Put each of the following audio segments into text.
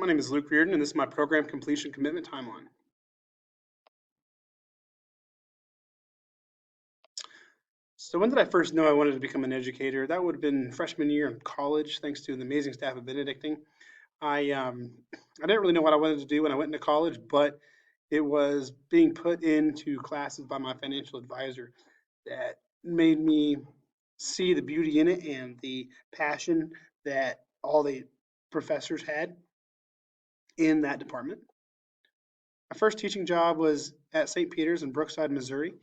My name is Luke Reardon, and this is my program completion commitment timeline. So when did I first know I wanted to become an educator? That would have been freshman year in college, thanks to the amazing staff at Benedictine. I didn't really know what I wanted to do when I went into college, but it was being put into classes by my financial advisor that made me see the beauty in it and the passion that all the professors had in that department. My first teaching job was at St. Peter's in Brookside, Missouri.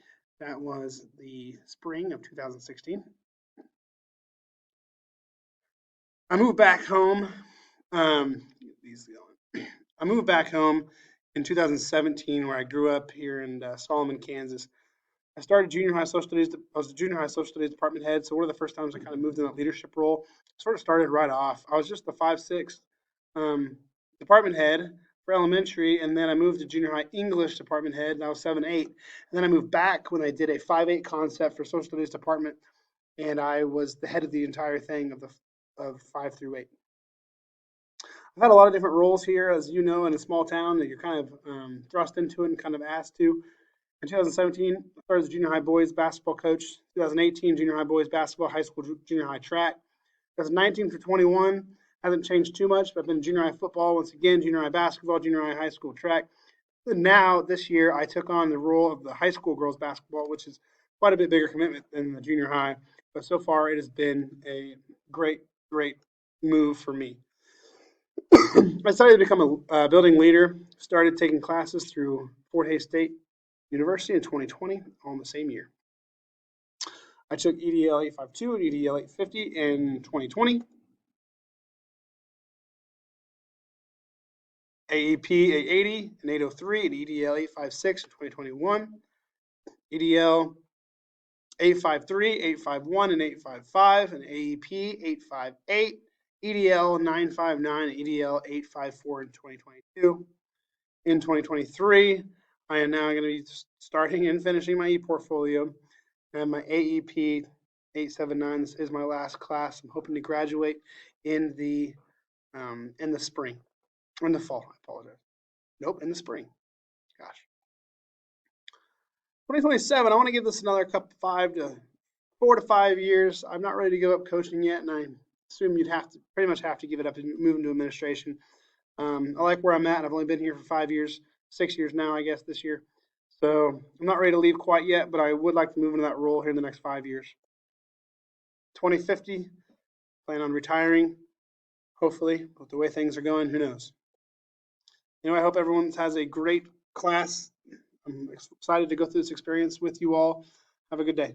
That was the spring of 2016. I moved back home. These going. I moved back home in 2017, where I grew up here in Solomon, Kansas. I started junior high social studies. I was the junior high social studies department head. So one of the first times I kind of moved in that leadership role, sort of started right off. I was just the 5'6" um, department head for elementary, and then I moved to junior high English department head, and I was 7'8". And then I moved back when I did a 5'8" concept for social studies department, and I was the head of the entire thing of 5 through 8. I've had a lot of different roles here, as you know, in a small town that you're kind of thrust into it and kind of asked to. In 2017, I started as a junior high boys basketball coach. 2018, junior high boys basketball, high school junior high track. 2019 through 21 hasn't changed too much, but I've been junior high football once again, junior high basketball, junior high school track. And now this year, I took on the role of the high school girls basketball, which is quite a bit bigger commitment than the junior high. But so far, it has been a great, great move for me. I decided to become a building leader. Started taking classes through Fort Hays State University in 2020, all in the same year. I took EDL 852 and EDL 850 in 2020. AEP 880 and 803 and EDL 856 in 2021. EDL 853, 851, and 855, and AEP 858, EDL 959, and EDL 854 in 2022. In 2023, I am now going to be starting and finishing my e-portfolio and my AEP 879. This is my last class. I'm hoping to graduate in the spring, in the fall. I apologize. Nope, in the spring. Gosh. 2027. I want to give this another 4 to 5 years. I'm not ready to give up coaching yet, and I assume you'd have to pretty much have to give it up and move into administration. I like where I'm at. I've only been here for 5 years, 6 years now, I guess, this year. So I'm not ready to leave quite yet, but I would like to move into that role here in the next 5 years. 2050, plan on retiring, hopefully, but the way things are going, who knows? Anyway, I hope everyone has a great class. I'm excited to go through this experience with you all. Have a good day.